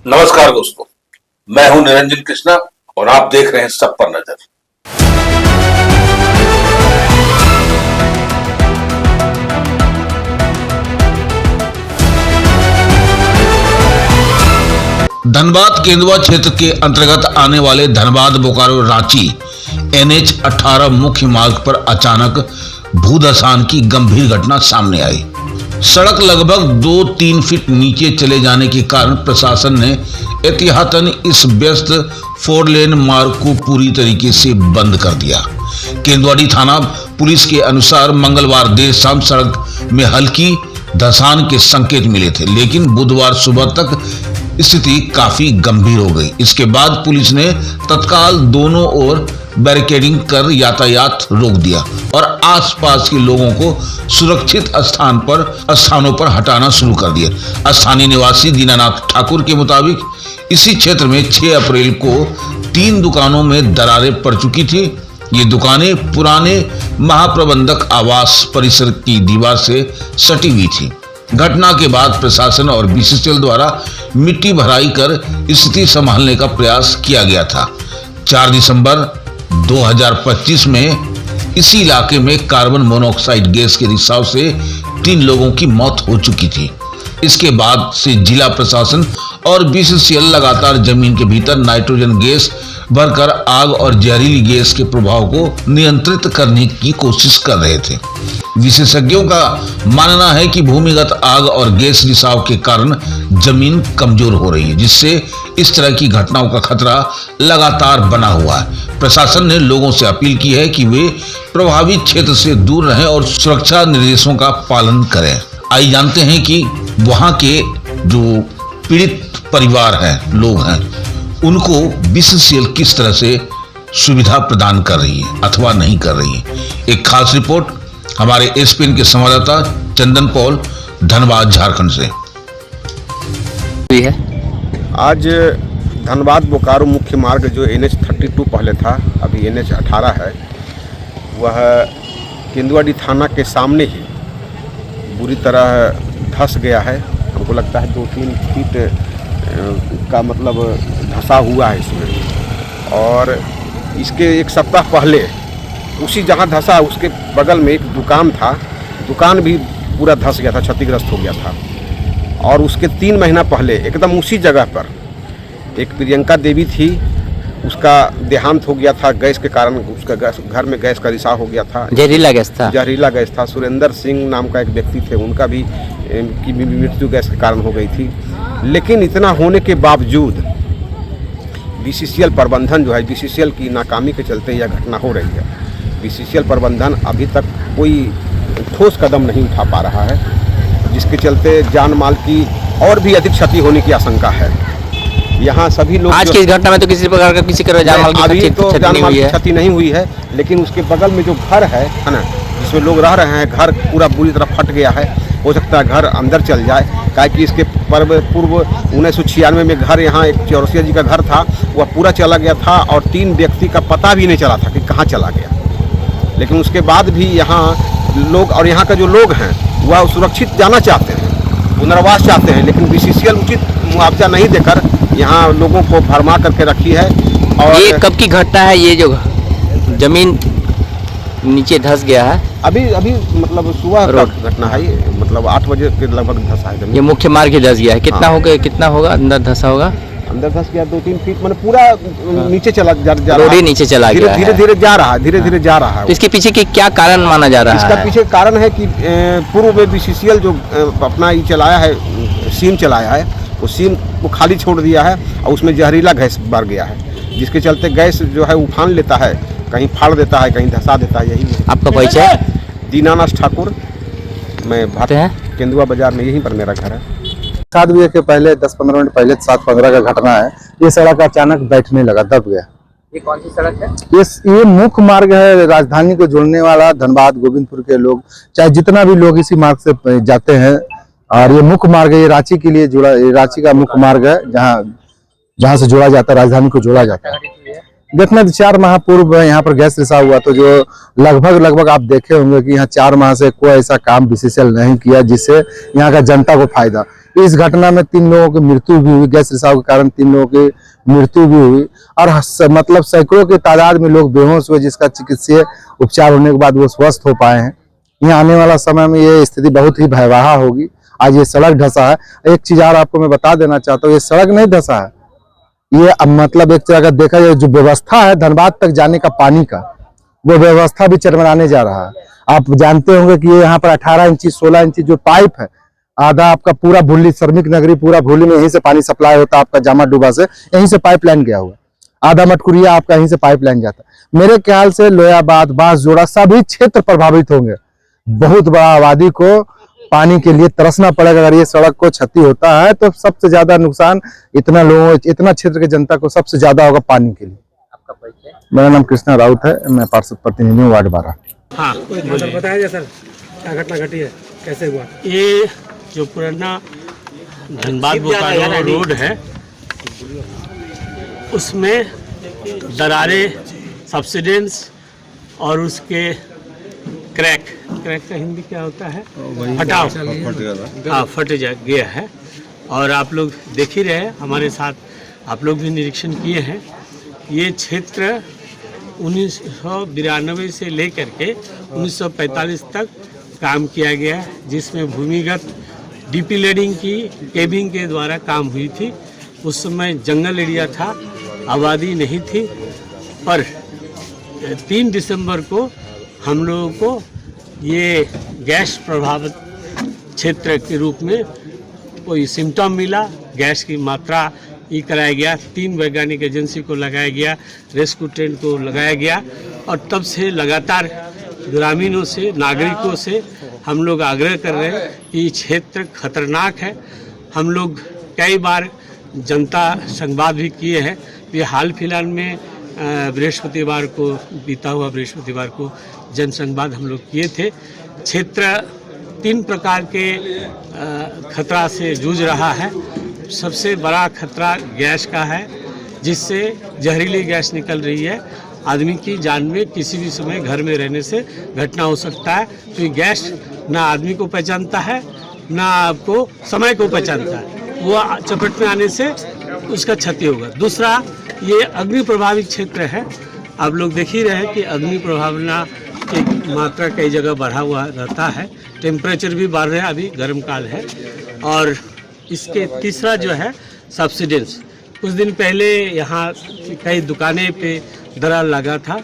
नमस्कार दोस्तों, मैं हूं निरंजन कृष्णा और आप देख रहे हैं सब पर नजर। धनबाद केंदुआ क्षेत्र के अंतर्गत आने वाले धनबाद बोकारो रांची NH 18 मुख्य मार्ग पर अचानक भूधसान की गंभीर घटना सामने आई। सड़क लगभग 2-3 फीट नीचे चले जाने के कारण प्रशासन ने एहतियातन इस व्यस्त 4 लेन मार्ग को पूरी तरीके से बंद कर दिया। केंदुआड़ी थाना पुलिस के अनुसार मंगलवार देर शाम सड़क में हल्की धसान के संकेत मिले थे, लेकिन बुधवार सुबह तक स्थिति काफी गंभीर हो गई। इसके बाद पुलिस ने तत्काल दोनों ओर बैरिकेडिंग कर यातायात रोक दिया और आसपास के लोगों को सुरक्षित स्थानों पर हटाना शुरू कर दिया। स्थानीय निवासी दीनानाथ ठाकुर के मुताबिक इसी क्षेत्र में 6 अप्रैल को 3 दुकानों में दरारें पड़ चुकी थी। ये दुकानें पुराने महाप्रबंधक आवास परिसर की दीवार से सटी हुई थी। घटना के बाद प्रशासन और BCCL द्वारा मिट्टी भराई कर स्थिति संभालने का प्रयास किया गया था। 4 दिसंबर 2025 में इसी इलाके में कार्बन मोनोऑक्साइड गैस के रिसाव से 3 लोगों की मौत हो चुकी थी। इसके बाद से जिला प्रशासन और BCCL लगातार जमीन के भीतर नाइट्रोजन गैस भरकर आग और जहरीली गैस के प्रभाव को नियंत्रित करने की कोशिश कर रहे थे। विशेषज्ञों का मानना है कि भूमिगत आग और गैस रिसाव के कारण जमीन कमजोर हो रही है, जिससे इस तरह की घटनाओं का खतरा लगातार बना हुआ है। प्रशासन ने लोगों से अपील की है कि वे प्रभावित क्षेत्र से दूर रहें और सुरक्षा निर्देशों का पालन करें। आइए जानते हैं कि वहां के जो पीड़ित परिवार हैं, लोग हैं, उनको BCCL किस तरह से सुविधा प्रदान कर रही है अथवा नहीं कर रही है। एक खास रिपोर्ट हमारे SPN के संवाददाता चंदन पॉल, धनबाद, झारखंड से। आज धनबाद बोकारो मुख्य मार्ग जो NH 32 पहले था, अभी NH 18 है, वह केंदुआड़ी थाना के सामने ही बुरी तरह धंस गया है। हमको लगता है 2-3 फीट का मतलब धंसा हुआ है इसमें। और इसके एक सप्ताह पहले उसी जहाँ धंसा उसके बगल में एक दुकान था, दुकान भी पूरा धंस गया था, क्षतिग्रस्त हो गया था। और उसके 3 महीना पहले एकदम उसी जगह पर एक प्रियंका देवी थी, उसका देहांत हो गया था गैस के कारण। उसका घर में गैस का रिसाव हो गया था, जहरीला गैस था। सुरेंद्र सिंह नाम का एक व्यक्ति थे, उनका भी मृत्यु गैस के कारण हो गई थी। लेकिन इतना होने के बावजूद BCCL प्रबंधन जो है, BCCL की नाकामी के चलते यह घटना हो रही है। BCCL प्रबंधन अभी तक कोई ठोस कदम नहीं उठा पा रहा है, जिसके चलते जान माल की और भी अधिक क्षति होने की आशंका है। यहाँ सभी लोग आज की इस घटना में तो किसी प्रकार का जान माल की क्षति नहीं हुई है, लेकिन उसके बगल में जो घर है ना, जिसमें लोग रह रहे हैं, घर पूरा बुरी तरह फट गया है। हो सकता है घर अंदर चल जाए, क्या कि इसके पूर्व 1996 में घर यहाँ एक चौरसिया जी का घर था, वह पूरा चला गया था और 3 व्यक्ति का पता भी नहीं चला था कि कहाँ चला गया। लेकिन उसके बाद भी यहाँ लोग और यहाँ का जो लोग हैं वह सुरक्षित जाना चाहते हैं, पुनर्वास चाहते हैं, लेकिन BCCL उचित मुआवजा नहीं देकर यहाँ लोगों को भरमा करके रखी है। और ये कब की घटना है? ये जो जमीन नीचे धंस गया है अभी मतलब सुबह का घटना है, मतलब 8 बजे के लगभग धंसा है जमीन। ये मुख्य मार्ग ही धंस गया है। कितना होगा अंदर धंसा होगा? अंदर धंस गया 2-3 फीट, मतलब पूरा नीचे चला जा रोड ही नीचे चला गया, धीरे जा रहा है। तो इसके पीछे की क्या कारण माना जा रहा है? इसका पीछे कारण है कि पूर्व में BCCL जो अपना ये चलाया है, सीम चलाया है, वो सीम को खाली छोड़ दिया है और उसमें जहरीला गैस भर गया है, जिसके चलते गैस जो है उफान लेता है, कहीं फाड़ देता है, कहीं धंसा देता है। यही आपका परिचय? दीनानाथ ठाकुर, मैं भाते हैं केंदुआ बाजार में, यहीं पर मेरा घर है। 7 बजे के पहले 10-15 मिनट पहले 7:15 का घटना है। ये सड़क अचानक बैठने लगा, दब गया। ये कौन सी सड़क है? ये मुख्य मार्ग है, राजधानी को जोड़ने वाला। धनबाद गोविंदपुर के लोग, चाहे जितना भी लोग इसी मार्ग से जाते हैं, और ये मुख्य मार्ग है, ये रांची के लिए जुड़ा, रांची का मुख्य मार्ग है, जहाँ से जोड़ा जाता है, राजधानी को जोड़ा जाता है। देखना 4 माह पूर्व यहाँ पर गैस रिसाव हुआ, तो जो लगभग आप देखे होंगे कि यहाँ 4 माह से कोई ऐसा काम BCCL नहीं किया जिससे यहाँ का जनता को फायदा। इस घटना में 3 लोगों की मृत्यु भी हुई, गैस रिसाव के कारण 3 लोगों की मृत्यु भी हुई और मतलब सैकड़ों की तादाद में लोग बेहोश हुए, जिसका चिकित्सीय उपचार होने के बाद वो स्वस्थ हो पाए हैं। यहाँ आने वाला समय में ये स्थिति बहुत ही भयावह होगी। आज ये सड़क धंसा है। एक चीज और आपको मैं बता देना चाहता हूँ, ये सड़क नहीं धंसा है, ये अब मतलब एक तरह का देखा जाए जो व्यवस्था है धनबाद तक जाने का पानी का, वो व्यवस्था भी चरमराने जा रहा है। आप जानते होंगे कि ये यहाँ पर 18 इंची 16 इंची जो पाइप है, आधा आपका पूरा भूली श्रमिक नगरी पूरा भूली में यहीं से पानी सप्लाई होता है, आपका जामा डूबा से यहीं से पाइपलाइन गया हुआ, आधा मटकुरिया आपका यहीं से पाइपलाइन जाता है। मेरे ख्याल से लोयाबाद, बांसजोड़ा सभी क्षेत्र प्रभावित होंगे। बहुत बड़ा आबादी को पानी के लिए तरसना पड़ेगा। अगर ये सड़क को क्षति होता है तो सबसे ज्यादा नुकसान इतना क्षेत्र की जनता को सबसे ज्यादा होगा पानी के लिए। आपका परिचय? मेरा नाम कृष्णा राउत है, मैं पार्षद प्रतिनिधि हूँ वार्ड 12। हाँ, बताया जाए सर क्या घटना घटी है, कैसे हुआ? ये जो पुराना धनबाद बोकारो रोड है उसमें दरारें, सब्सिडेंस और उसके क्रैक का हिंदी क्या होता है? फटाव, हाँ, फट गया है। और आप लोग देख ही रहे हैं, हमारे साथ आप लोग भी निरीक्षण किए हैं। ये क्षेत्र 1992 से लेकर के 1945 तक काम किया गया, जिसमें भूमिगत डीपी लेडिंग की केबिंग के द्वारा काम हुई थी। उस समय जंगल एरिया था, आबादी नहीं थी। पर 3 दिसंबर को हम लोगों को ये गैस प्रभावित क्षेत्र के रूप में कोई सिम्टम मिला, गैस की मात्रा ये कराया गया, 3 वैज्ञानिक एजेंसी को लगाया गया, रेस्क्यू टेंट को लगाया गया और तब से लगातार ग्रामीणों से, नागरिकों से हम लोग आग्रह कर रहे हैं कि क्षेत्र खतरनाक है। हम लोग कई बार जनता संवाद भी किए हैं। ये हाल फिलहाल में बृहस्पतिवार को, बीता हुआ बृहस्पतिवार को जनसंवाद हम लोग किए थे। क्षेत्र 3 प्रकार के खतरा से जूझ रहा है। सबसे बड़ा खतरा गैस का है, जिससे जहरीली गैस निकल रही है। आदमी की जान में किसी भी समय घर में रहने से घटना हो सकता है, क्योंकि गैस ना आदमी को पहचानता है ना आपको समय को पहचानता है। वो चपेट में आने से उसका क्षति होगा। दूसरा, ये अग्नि प्रभावित क्षेत्र है। आप लोग देख ही रहे हैं कि अग्नि प्रभावना की मात्रा कई जगह बढ़ा हुआ रहता है, टेम्परेचर भी बढ़ रहा है, अभी गर्म काल है। और इसके तीसरा जो है सब्सिडेंस। कुछ दिन पहले यहाँ कई दुकानें पे दरार लगा था।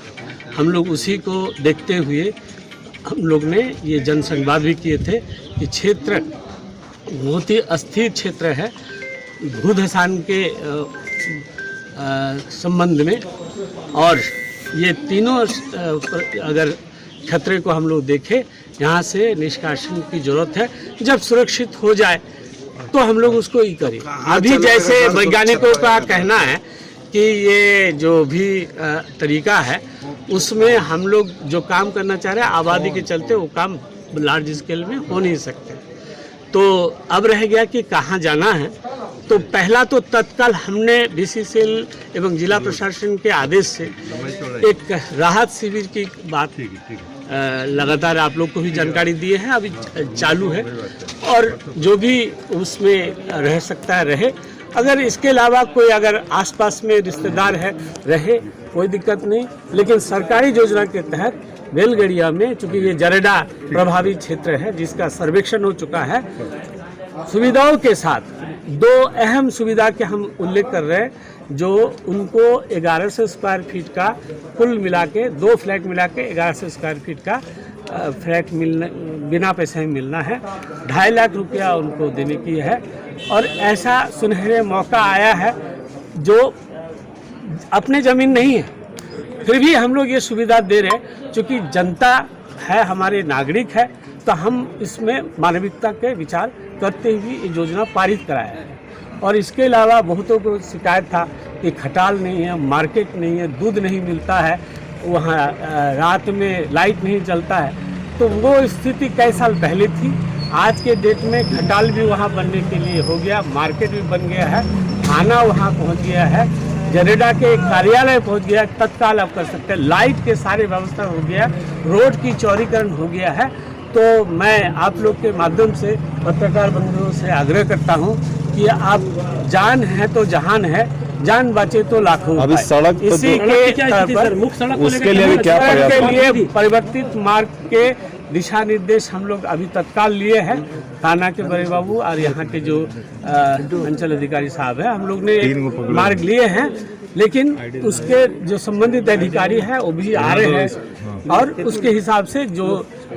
हम लोग उसी को देखते हुए हम लोग ने ये जनसंवाद भी किए थे कि क्षेत्र बहुत ही अस्थिर क्षेत्र है भूधसान के संबंध में। और ये तीनों अगर खतरे को हम लोग देखें, यहाँ से निष्कासन की जरूरत है। जब सुरक्षित हो जाए तो हम लोग उसको ही करें। अभी जैसे वैज्ञानिकों का कहना है कि ये जो भी तरीका है उसमें हम लोग जो काम करना चाह रहे हैं, आबादी के चलते वो काम लार्ज स्केल में हो नहीं सकते। तो अब रह गया कि कहाँ जाना है। तो पहला तो तत्काल हमने BCCL एवं जिला प्रशासन के आदेश से एक राहत शिविर की बात लगातार आप लोग को भी जानकारी दिए हैं, अभी चालू है। और जो भी उसमें रह सकता है रहे। अगर इसके अलावा कोई अगर आसपास में रिश्तेदार है रहे, कोई दिक्कत नहीं। लेकिन सरकारी योजना के तहत बेलगड़िया में, चूँकि ये जरेडा प्रभावित क्षेत्र है जिसका सर्वेक्षण हो चुका है, सुविधाओं के साथ 2 अहम सुविधा के हम उल्लेख कर रहे हैं, जो उनको 1100 स्क्वायर फीट का कुल मिला के 2 फ्लैट मिला के 1100 स्क्वायर फीट का फ्लैट मिलना, बिना पैसे में मिलना है। 2.5 लाख रुपया उनको देने की है। और ऐसा सुनहरे मौका आया है जो अपने ज़मीन नहीं है, फिर भी हम लोग ये सुविधा दे रहे हैं। चूँकि जनता है, हमारे नागरिक है, तो हम इसमें मानविकता के विचार करते हुए ये योजना पारित कराया है। और इसके अलावा बहुतों को शिकायत था कि खटाल नहीं है, मार्केट नहीं है, दूध नहीं मिलता है, वहाँ रात में लाइट नहीं जलता है। तो वो स्थिति कई साल पहले थी। आज के डेट में खटाल भी वहाँ बनने के लिए हो गया, मार्केट भी बन गया है, खाना वहाँ पहुँच गया है, जरेडा के कार्यालय पहुँच गया, तत्काल आप कर सकते हैं, लाइट के सारे व्यवस्था हो गया, रोड की चौड़ीकरण हो गया है। तो मैं आप लोग के माध्यम से पत्रकार बंधुओं से आग्रह करता हूं कि आप जान है तो जहान है, जान बचे तो लाखों अभी उपाय। सड़क तो इसी के स्तर पर मुख्य सड़क को उसके लिए भी क्या सड़क प्रयास के लिए परिवर्तित मार्ग के दिशा निर्देश हम लोग अभी तत्काल लिए हैं। थाना के बड़े बाबू और यहाँ के जो अंचल अधिकारी साहब है, हम लोग ने मार्ग लिए हैं, लेकिन उसके जो संबंधित अधिकारी हैं वो भी आ रहे हैं और उसके हिसाब से जो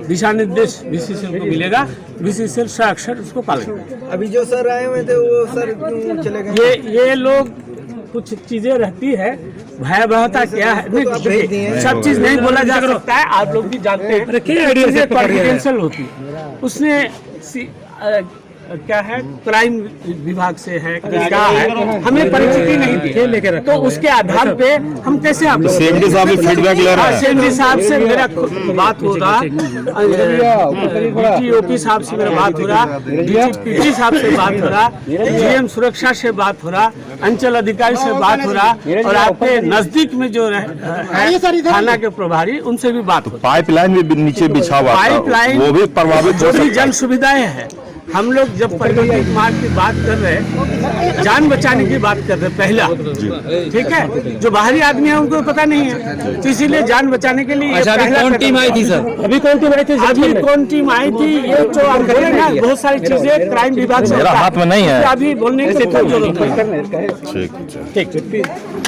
दिशा निर्देश बीसीसीएल को मिलेगा, बीसीसीएल अक्षर उसको पालन करेगा। अभी जो सर आए हुए थे वो सर क्यों चले गए? ये लोग कुछ चीजें रहती है, भयावहता क्या है, नहीं सब चीज नहीं बोला जा सकता है, आप लोग भी जानते हैं, चीजें कॉन्फिडेंशियल होती है। उसने क्या है, क्राइम विभाग से है, क्या है, हमें परिचिति नहीं दी, तो उसके आधार पे हम कैसे आप CMD साहब भी फीडबैक ले रहे हैं। CMD साहब से मेरा बात हो रहा, DTOP साहब से मेरा बात हो रहा, DTPT साहब से बात हो रहा, GM सुरक्षा से बात हो रहा, अंचल अधिकारी से बात हो रहा, और आपके नजदीक में जो है थाना के प्रभारी, उनसे भी बात हो रही। पाइपलाइन भी नीचे बिछा हुआ था, पाइपलाइन वो भी प्रभावित हो जो भी सकता है। जन सुविधाएं हैं, हम लोग जब परिवर्तित मार्ग की बात कर रहे हैं, जान बचाने की बात कर रहे हैं पहला, ठीक है, जो बाहरी आदमी है उनको पता नहीं है, तो इसीलिए जान बचाने के लिए अच्छा, अभी कौन टीम आई थी सर? अभी कौन टीम आई थी? अभी कौन टीम आई थी, ये जो आप बोले ना, बहुत सारी चीजें क्राइम विभाग से मेरा होता है। हाथ में नहीं है। अभी बोलने की कोई जरूरत नहीं। ठीक। ठीक।